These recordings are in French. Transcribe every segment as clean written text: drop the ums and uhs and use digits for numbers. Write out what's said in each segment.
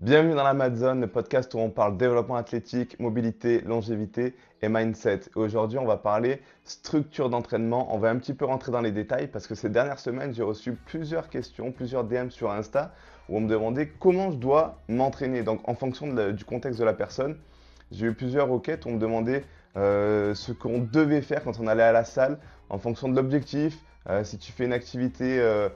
Bienvenue dans la Mad Zone, le podcast où on parle développement athlétique, mobilité, longévité et mindset. Et aujourd'hui, on va parler structure d'entraînement. On va un petit peu rentrer dans les détails parce que ces dernières semaines, j'ai reçu plusieurs questions, plusieurs DM sur Insta où on me demandait comment je dois m'entraîner. Donc, en fonction du contexte de la personne, j'ai eu plusieurs requêtes où on me demandait ce qu'on devait faire quand on allait à la salle en fonction de l'objectif, si tu fais une activité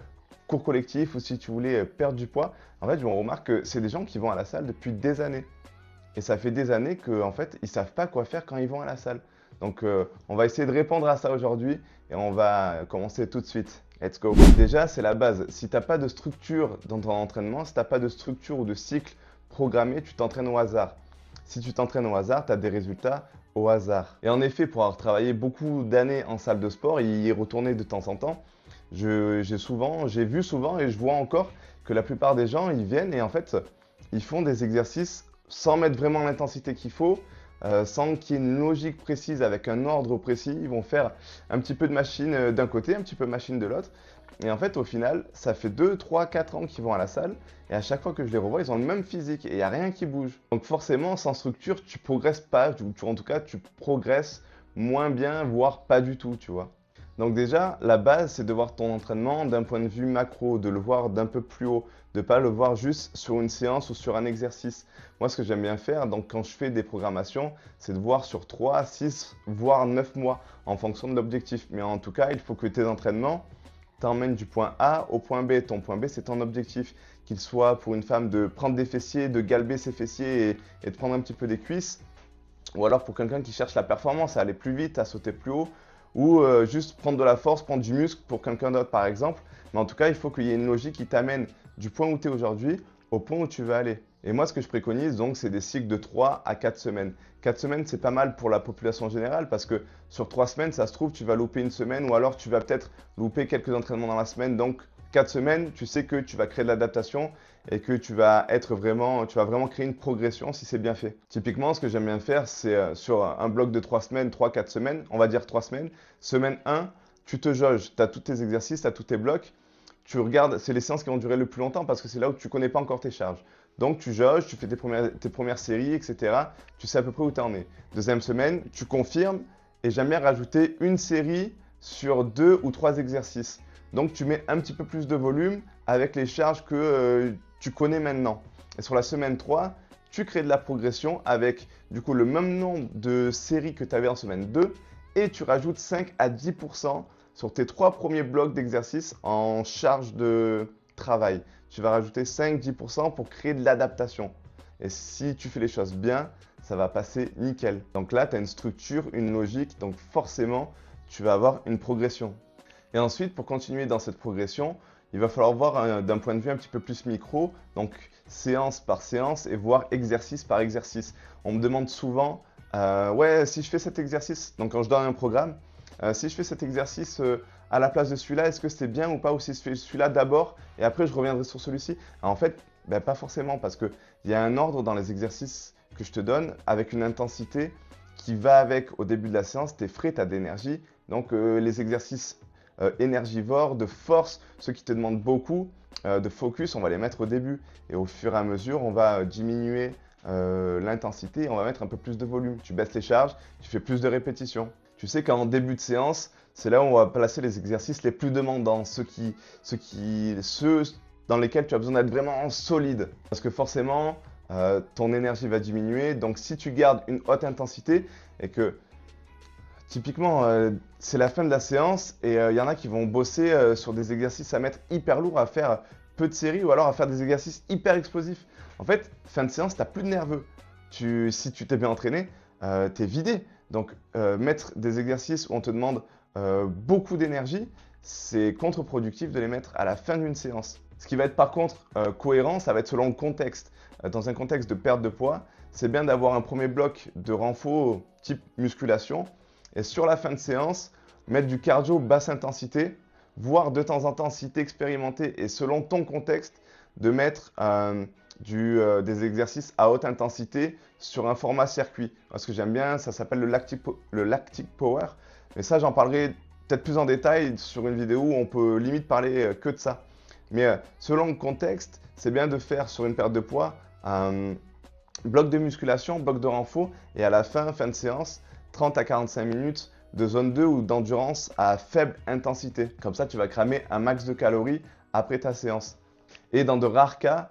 cours collectif ou si tu voulais perdre du poids. En fait, je remarque que c'est des gens qui vont à la salle depuis des années. Et ça fait des années qu'en fait, ils ne savent pas quoi faire quand ils vont à la salle. Donc, on va essayer de répondre à ça aujourd'hui et on va commencer tout de suite. Let's go. Déjà, c'est la base. Si tu n'as pas de structure dans ton entraînement, si tu n'as pas de structure ou de cycle programmé, tu t'entraînes au hasard. Si tu t'entraînes au hasard, tu as des résultats au hasard. Et en effet, pour avoir travaillé beaucoup d'années en salle de sport et y retourner de temps en temps, j'ai vu souvent et je vois encore que la plupart des gens, ils viennent et en fait, ils font des exercices sans mettre vraiment l'intensité qu'il faut, sans qu'il y ait une logique précise avec un ordre précis. Ils vont faire un petit peu de machine d'un côté, un petit peu de machine de l'autre. Et en fait, au final, ça fait 2, 3, 4 ans qu'ils vont à la salle. Et à chaque fois que je les revois, ils ont le même physique et il n'y a rien qui bouge. Donc forcément, sans structure, tu progresses pas, en tout cas, tu progresses moins bien, voire pas du tout, tu vois. Donc déjà, la base, c'est de voir ton entraînement d'un point de vue macro, de le voir d'un peu plus haut, de ne pas le voir juste sur une séance ou sur un exercice. Moi, ce que j'aime bien faire, donc quand je fais des programmations, c'est de voir sur 3, 6, voire 9 mois, en fonction de l'objectif. Mais en tout cas, il faut que tes entraînements t'emmènent du point A au point B. Ton point B, c'est ton objectif. Qu'il soit pour une femme de prendre des fessiers, de galber ses fessiers et de prendre un petit peu des cuisses, ou alors pour quelqu'un qui cherche la performance, à aller plus vite, à sauter plus haut, ou juste prendre de la force, prendre du muscle pour quelqu'un d'autre par exemple. Mais en tout cas, il faut qu'il y ait une logique qui t'amène du point où tu es aujourd'hui au point où tu veux aller. Et moi, ce que je préconise, donc, c'est des cycles de 3 à 4 semaines. 4 semaines, c'est pas mal pour la population générale parce que sur 3 semaines, ça se trouve, tu vas louper une semaine ou alors tu vas peut-être louper quelques entraînements dans la semaine. Donc, 4 semaines, tu sais que tu vas créer de l'adaptation et que tu vas vraiment créer une progression si c'est bien fait. Typiquement, ce que j'aime bien faire, c'est sur un bloc de 3 semaines, 3-4 semaines, on va dire 3 semaines. Semaine 1, tu te jauges, tu as tous tes exercices, tu as tous tes blocs. Tu regardes, c'est les séances qui vont durer le plus longtemps parce que c'est là où tu ne connais pas encore tes charges. Donc tu jauges, tu fais tes premières séries, etc. Tu sais à peu près où tu en es. Deuxième semaine, tu confirmes et j'aime bien rajouter une série sur 2 ou 3 exercices. Donc tu mets un petit peu plus de volume avec les charges que tu connais maintenant. Et sur la semaine 3, tu crées de la progression avec du coup le même nombre de séries que tu avais en semaine 2 et tu rajoutes 5 à 10% sur tes 3 premiers blocs d'exercice en charge de travail. Tu vas rajouter 5-10% pour créer de l'adaptation. Et si tu fais les choses bien, ça va passer nickel. Donc là, tu as une structure, une logique, donc forcément, tu vas avoir une progression. Et ensuite, pour continuer dans cette progression, il va falloir voir d'un point de vue un petit peu plus micro, donc séance par séance et voir exercice par exercice. On me demande souvent, ouais, si je fais cet exercice, donc quand je donne un programme, si je fais cet exercice à la place de celui-là, est-ce que c'est bien ou pas? Ou si je fais celui-là d'abord et après je reviendrai sur celui-ci? En fait, ben, pas forcément parce qu'il y a un ordre dans les exercices que je te donne avec une intensité qui va avec au début de la séance, tu es frais, tu as d'énergie. Donc les exercices énergivores, de force, ceux qui te demandent beaucoup de focus, on va les mettre au début. Et au fur et à mesure, on va diminuer l'intensité et on va mettre un peu plus de volume. Tu baisses les charges, tu fais plus de répétitions. Tu sais qu'en début de séance, c'est là où on va placer les exercices les plus demandants, ceux dans lesquels tu as besoin d'être vraiment solide. Parce que forcément, ton énergie va diminuer. Donc si tu gardes une haute intensité et que typiquement, c'est la fin de la séance et il y en a qui vont bosser sur des exercices à mettre hyper lourds, à faire peu de séries ou alors à faire des exercices hyper explosifs. En fait, fin de séance, tu n'as plus de nerveux. Si tu t'es bien entraîné, tu es vidé. Donc, mettre des exercices où on te demande beaucoup d'énergie, c'est contre-productif de les mettre à la fin d'une séance. Ce qui va être par contre cohérent, ça va être selon le contexte. Dans un contexte de perte de poids, c'est bien d'avoir un premier bloc de renfort type musculation et sur la fin de séance, mettre du cardio basse intensité, voire de temps en temps, si tu es expérimenté et selon ton contexte, de mettre des exercices à haute intensité sur un format circuit. Moi, ce que j'aime bien, ça s'appelle le lactic power. Mais ça, j'en parlerai peut-être plus en détail sur une vidéo où on peut limite parler que de ça. Mais selon le contexte, c'est bien de faire sur une perte de poids Euh, Bloc de musculation, bloc de renfort, et à la fin de séance, 30 à 45 minutes de zone 2 ou d'endurance à faible intensité. Comme ça, tu vas cramer un max de calories après ta séance. Et dans de rares cas,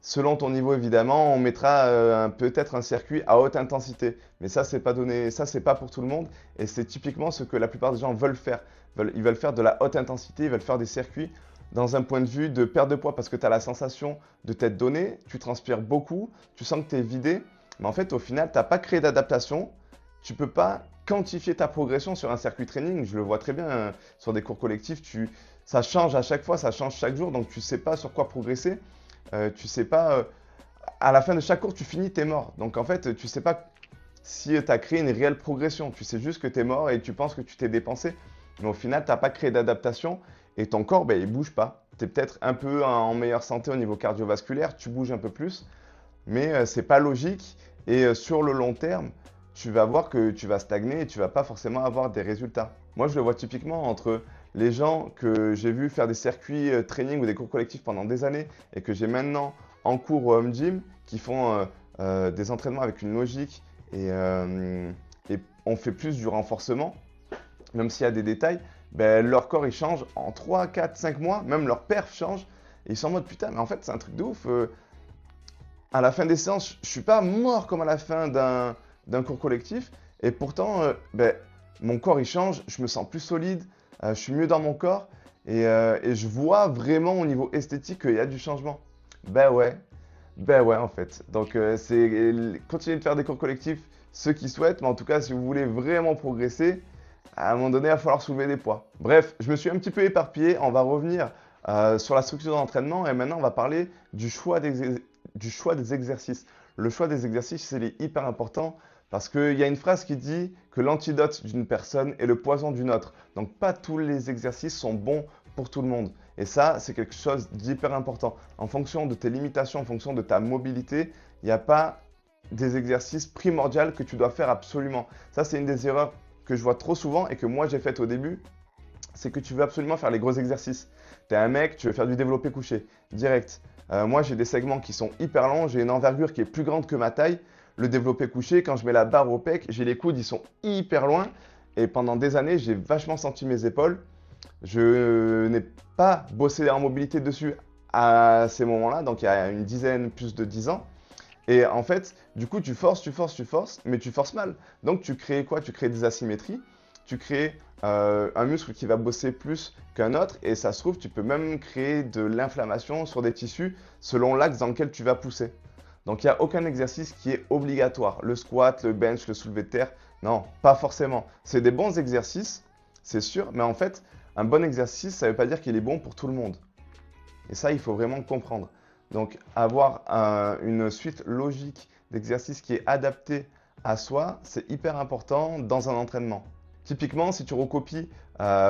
selon ton niveau évidemment, on mettra peut-être un circuit à haute intensité. Mais ça, c'est pas donné, ça, c'est pas pour tout le monde. Et c'est typiquement ce que la plupart des gens veulent faire. Ils veulent faire de la haute intensité, ils veulent faire des circuits dans un point de vue de perte de poids parce que tu as la sensation de t'être donné, tu transpires beaucoup, tu sens que tu es vidé. Mais en fait, au final, tu n'as pas créé d'adaptation. Tu ne peux pas quantifier ta progression sur un circuit training. Je le vois très bien sur des cours collectifs. Ça change à chaque fois, ça change chaque jour. Donc, tu ne sais pas sur quoi progresser. Tu sais pas, à la fin de chaque cours, tu finis, tu es mort. Donc en fait, tu sais pas si tu as créé une réelle progression. Tu sais juste que tu es mort et tu penses que tu t'es dépensé. Mais au final, tu n'as pas créé d'adaptation et ton corps, ben, il ne bouge pas. Tu es peut-être un peu en meilleure santé au niveau cardiovasculaire, tu bouges un peu plus, mais ce n'est pas logique. Et sur le long terme, tu vas voir que tu vas stagner et tu ne vas pas forcément avoir des résultats. Moi, je le vois typiquement entre les gens que j'ai vus faire des circuits training ou des cours collectifs pendant des années et que j'ai maintenant en cours au home gym qui font des entraînements avec une logique et on fait plus du renforcement, même s'il y a des détails, ben, leur corps il change en 3, 4, 5 mois, même leur perf change et ils sont en mode putain, mais en fait c'est un truc de ouf. À la fin des séances, je ne suis pas mort comme à la fin d'un cours collectif et pourtant ben, mon corps il change, je me sens plus solide, je suis mieux dans mon corps et je vois vraiment au niveau esthétique qu'il y a du changement. Ben ouais en fait. Donc c'est continuer de faire des cours collectifs ceux qui souhaitent, mais en tout cas si vous voulez vraiment progresser, à un moment donné il va falloir soulever des poids. Bref, je me suis un petit peu éparpillé, on va revenir sur la structure d'entraînement et maintenant on va parler du choix des exercices. Le choix des exercices, c'est hyper important parce qu'il y a une phrase qui dit que l'antidote d'une personne est le poison d'une autre. Donc pas tous les exercices sont bons pour tout le monde. Et ça, c'est quelque chose d'hyper important. En fonction de tes limitations, en fonction de ta mobilité, il n'y a pas des exercices primordiaux que tu dois faire absolument. Ça, c'est une des erreurs que je vois trop souvent et que moi j'ai faites au début. C'est que tu veux absolument faire les gros exercices. Tu es un mec, tu veux faire du développé couché, direct. Moi, j'ai des segments qui sont hyper longs, j'ai une envergure qui est plus grande que ma taille. Le développé couché, quand je mets la barre au pec, j'ai les coudes, ils sont hyper loin. Et pendant des années, j'ai vachement senti mes épaules. Je n'ai pas bossé en mobilité dessus à ces moments-là, donc il y a une dizaine, plus de 10 ans. Et en fait, du coup, tu forces, mais tu forces mal. Donc tu crées quoi? Tu crées des asymétries, tu crées un muscle qui va bosser plus qu'un autre et ça se trouve, tu peux même créer de l'inflammation sur des tissus selon l'axe dans lequel tu vas pousser. Donc il n'y a aucun exercice qui est obligatoire. Le squat, le bench, le soulevé de terre, non, pas forcément. C'est des bons exercices, c'est sûr, mais en fait, un bon exercice, ça ne veut pas dire qu'il est bon pour tout le monde. Et ça, il faut vraiment le comprendre. Donc avoir une suite logique d'exercices qui est adaptée à soi, c'est hyper important dans un entraînement. Typiquement, si tu recopies la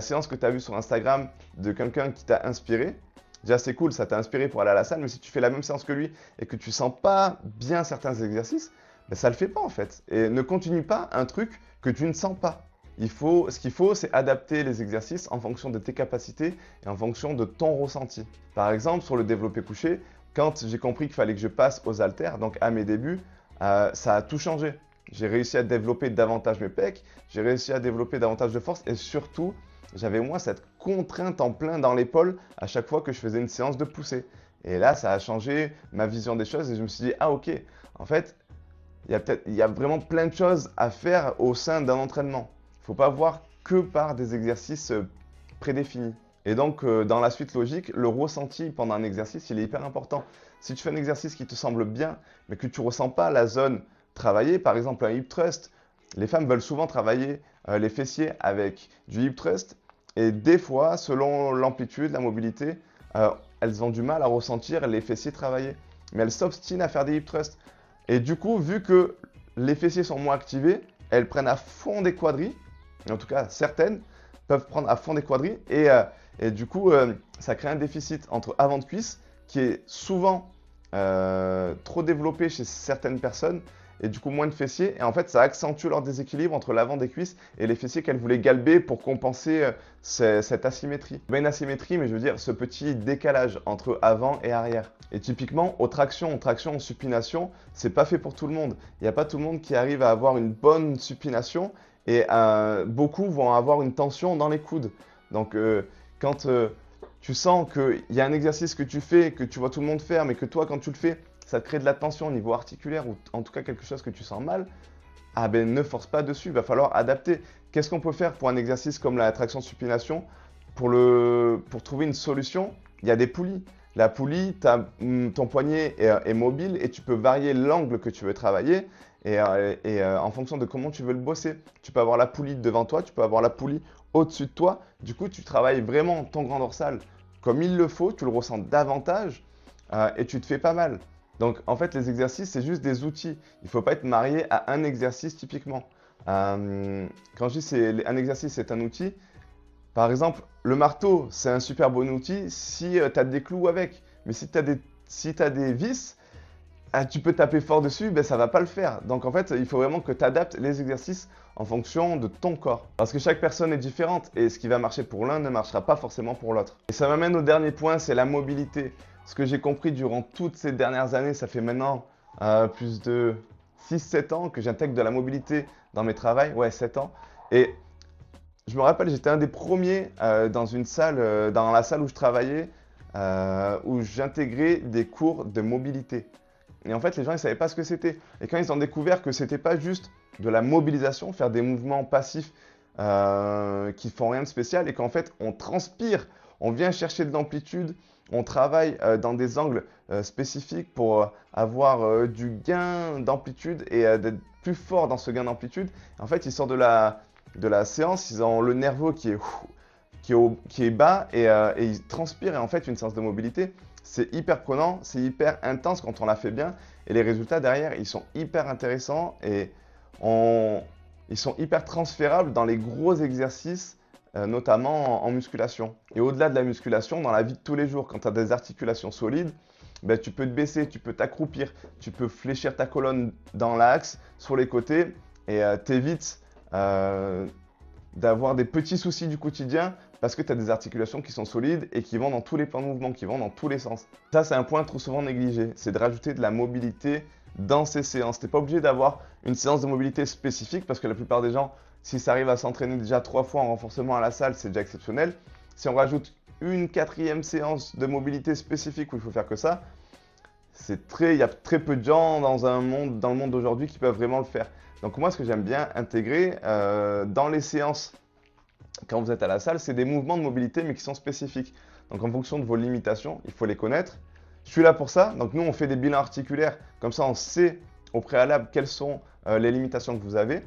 séance que tu as vue sur Instagram de quelqu'un qui t'a inspiré, déjà c'est cool, ça t'a inspiré pour aller à la salle, mais si tu fais la même séance que lui et que tu sens pas bien certains exercices, ben ça le fait pas en fait. Et ne continue pas un truc que tu ne sens pas. Ce qu'il faut, c'est adapter les exercices en fonction de tes capacités et en fonction de ton ressenti. Par exemple, sur le développé couché, quand j'ai compris qu'il fallait que je passe aux haltères, donc à mes débuts, ça a tout changé. J'ai réussi à développer davantage mes pecs, j'ai réussi à développer davantage de force et surtout, j'avais moins cette contrainte en plein dans l'épaule à chaque fois que je faisais une séance de poussée. Et là, ça a changé ma vision des choses et je me suis dit, ah ok, en fait, il y a vraiment plein de choses à faire au sein d'un entraînement. Il ne faut pas voir que par des exercices prédéfinis. Et donc, dans la suite logique, le ressenti pendant un exercice, il est hyper important. Si tu fais un exercice qui te semble bien, mais que tu ne ressens pas la zone travailler, par exemple un hip thrust, les femmes veulent souvent travailler les fessiers avec du hip thrust et des fois, selon l'amplitude, la mobilité, elles ont du mal à ressentir les fessiers travailler. Mais elles s'obstinent à faire des hip thrusts. Et du coup, vu que les fessiers sont moins activés, elles prennent à fond des quadris, en tout cas certaines peuvent prendre à fond des quadris et du coup, ça crée un déficit entre avant de cuisse qui est souvent trop développé chez certaines personnes et du coup moins de fessiers. Et en fait, ça accentue leur déséquilibre entre l'avant des cuisses et les fessiers qu'elle voulait galber pour compenser cette asymétrie. Pas une asymétrie, mais je veux dire ce petit décalage entre avant et arrière. Et typiquement, aux tractions, en supination, c'est pas fait pour tout le monde. Il n'y a pas tout le monde qui arrive à avoir une bonne supination et beaucoup vont avoir une tension dans les coudes. Donc, quand tu sens qu'il y a un exercice que tu fais, que tu vois tout le monde faire, mais que toi, quand tu le fais, ça te crée de la tension au niveau articulaire ou en tout cas quelque chose que tu sens mal, ah ben ne force pas dessus, il va falloir adapter. Qu'est-ce qu'on peut faire pour un exercice comme la traction supination pour trouver une solution? Il y a des poulies. La poulie, ton poignet est mobile et tu peux varier l'angle que tu veux travailler et en fonction de comment tu veux le bosser. Tu peux avoir la poulie devant toi, tu peux avoir la poulie au-dessus de toi. Du coup, tu travailles vraiment ton grand dorsal comme il le faut, tu le ressens davantage et tu te fais pas mal. Donc, en fait, les exercices, c'est juste des outils. Il ne faut pas être marié à un exercice typiquement. Quand je dis un exercice, c'est un outil, par exemple, le marteau, c'est un super bon outil si tu as des clous avec. Mais si tu as des vis, tu peux taper fort dessus, ben, ça ne va pas le faire. Donc en fait, il faut vraiment que tu adaptes les exercices en fonction de ton corps. Parce que chaque personne est différente et ce qui va marcher pour l'un ne marchera pas forcément pour l'autre. Et ça m'amène au dernier point, c'est la mobilité. Ce que j'ai compris durant toutes ces dernières années, ça fait maintenant plus de 6-7 ans que j'intègre de la mobilité dans mes travails. Ouais, 7 ans. Et je me rappelle, j'étais un des premiers dans une salle, dans la salle où je travaillais, où j'intégrais des cours de mobilité. Et en fait, les gens ne savaient pas ce que c'était. Et quand ils ont découvert que c'était pas juste de la mobilisation, faire des mouvements passifs qui font rien de spécial, et qu'en fait, on transpire, on vient chercher de l'amplitude, on travaille dans des angles spécifiques pour avoir du gain d'amplitude et d'être plus fort dans ce gain d'amplitude. En fait, ils sortent de la séance, ils ont le nerveux qui est bas et ils transpirent. Et en fait, une séance de mobilité, c'est hyper prenant, c'est hyper intense quand on la fait bien. Et les résultats derrière, ils sont hyper intéressants et ils sont hyper transférables dans les gros exercices, notamment en musculation. Et au-delà de la musculation, dans la vie de tous les jours, quand tu as des articulations solides, ben, tu peux te baisser, tu peux t'accroupir, tu peux fléchir ta colonne dans l'axe, sur les côtés et t'évites d'avoir des petits soucis du quotidien parce que tu as des articulations qui sont solides et qui vont dans tous les plans de mouvement, qui vont dans tous les sens. Ça, c'est un point trop souvent négligé, c'est de rajouter de la mobilité dans ces séances. Tu n'es pas obligé d'avoir une séance de mobilité spécifique parce que la plupart des gens, si ça arrive à s'entraîner déjà 3 fois en renforcement à la salle, c'est déjà exceptionnel. Si on rajoute une 4e séance de mobilité spécifique où il faut faire que ça, il y a très peu de gens dans le monde d'aujourd'hui qui peuvent vraiment le faire. Donc moi, ce que j'aime bien intégrer dans les séances quand vous êtes à la salle, c'est des mouvements de mobilité mais qui sont spécifiques. Donc en fonction de vos limitations, il faut les connaître. Je suis là pour ça. Donc nous, on fait des bilans articulaires. Comme ça, on sait au préalable quelles sont les limitations que vous avez.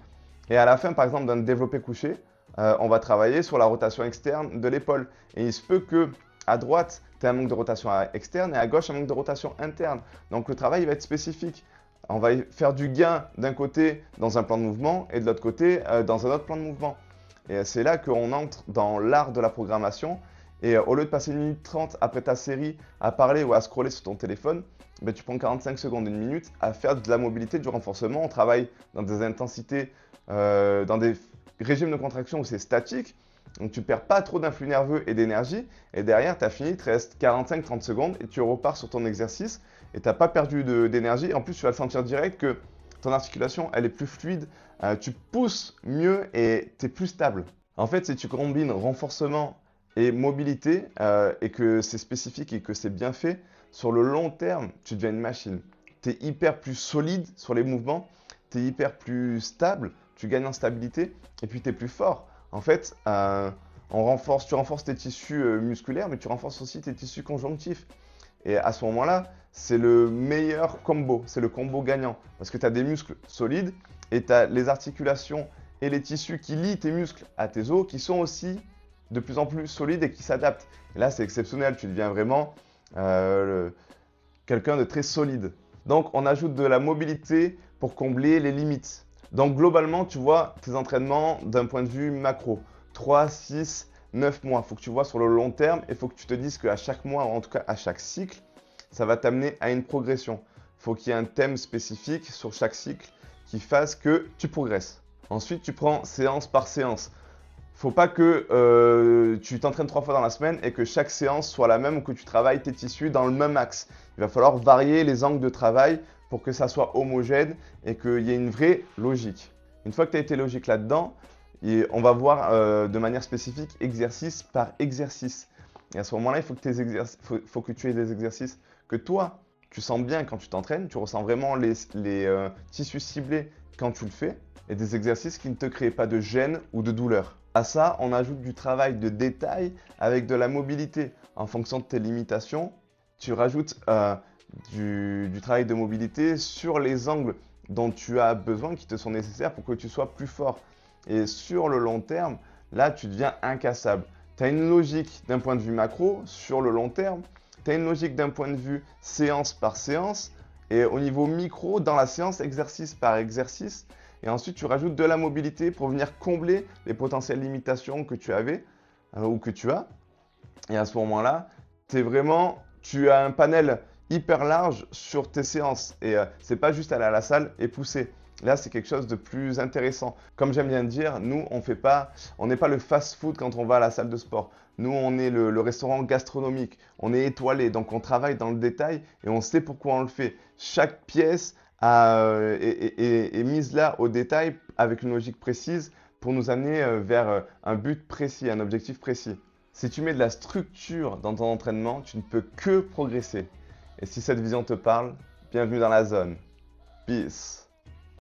Et à la fin, par exemple, d'un développé couché, on va travailler sur la rotation externe de l'épaule. Et il se peut que à droite, tu aies un manque de rotation externe et à gauche, un manque de rotation interne. Donc le travail va être spécifique. On va faire du gain d'un côté dans un plan de mouvement et de l'autre côté dans un autre plan de mouvement. Et c'est là qu'on entre dans l'art de la programmation. Et au lieu de passer 1 minute 30 après ta série à parler ou à scroller sur ton téléphone, ben, tu prends 45 secondes, 1 minute à faire de la mobilité, du renforcement. On travaille dans des intensités, dans des régimes de contraction où c'est statique. Donc tu ne perds pas trop d'influx nerveux et d'énergie. Et derrière, tu as fini, il te reste 45-30 secondes et tu repars sur ton exercice. Et tu n'as pas perdu d'énergie. En plus, tu vas le sentir direct que ton articulation, elle est plus fluide. Tu pousses mieux et tu es plus stable. En fait, si tu combines renforcement et mobilité et que c'est spécifique et que c'est bien fait, sur le long terme, tu deviens une machine. Tu es hyper plus solide sur les mouvements, tu es hyper plus stable, tu gagnes en stabilité et puis tu es plus fort. En fait, tu renforces tes tissus musculaires, mais tu renforces aussi tes tissus conjonctifs. Et à ce moment-là, c'est le meilleur combo, c'est le combo gagnant. Parce que tu as des muscles solides et tu as les articulations et les tissus qui lient tes muscles à tes os qui sont aussi de plus en plus solides et qui s'adaptent. Et là, c'est exceptionnel, tu deviens vraiment quelqu'un de très solide. Donc, on ajoute de la mobilité pour combler les limites. Donc, globalement, tu vois tes entraînements d'un point de vue macro. 3, 6, 9 mois. Il faut que tu vois sur le long terme et il faut que tu te dises qu'à chaque mois, ou en tout cas à chaque cycle, ça va t'amener à une progression. Il faut qu'il y ait un thème spécifique sur chaque cycle qui fasse que tu progresses. Ensuite, tu prends séance par séance. Faut pas que tu t'entraînes 3 fois dans la semaine et que chaque séance soit la même ou que tu travailles tes tissus dans le même axe. Il va falloir varier les angles de travail pour que ça soit homogène et qu'il y ait une vraie logique. Une fois que tu as été logique là-dedans, on va voir de manière spécifique exercice par exercice. Et à ce moment-là, il faut que tu aies des exercices que toi, tu sens bien quand tu t'entraînes, tu ressens vraiment les tissus ciblés quand tu le fais, et des exercices qui ne te créent pas de gêne ou de douleur. À ça, on ajoute du travail de détail avec de la mobilité. En fonction de tes limitations, tu rajoutes du travail de mobilité sur les angles dont tu as besoin, qui te sont nécessaires pour que tu sois plus fort. Et sur le long terme, là, tu deviens incassable. Tu as une logique d'un point de vue macro sur le long terme, tu as une logique d'un point de vue séance par séance, et au niveau micro, dans la séance, exercice par exercice. Et ensuite, tu rajoutes de la mobilité pour venir combler les potentielles limitations que tu avais ou que tu as. Et à ce moment-là, tu as un panel hyper large sur tes séances. Et c'est pas juste aller à la salle et pousser. Là, c'est quelque chose de plus intéressant. Comme j'aime bien dire, nous, on n'est pas le fast-food quand on va à la salle de sport. Nous, on est le restaurant gastronomique. On est étoilé, donc on travaille dans le détail et on sait pourquoi on le fait. Chaque pièce est mise là au détail avec une logique précise pour nous amener vers un but précis, un objectif précis. Si tu mets de la structure dans ton entraînement, tu ne peux que progresser. Et si cette vision te parle, bienvenue dans la zone. Peace.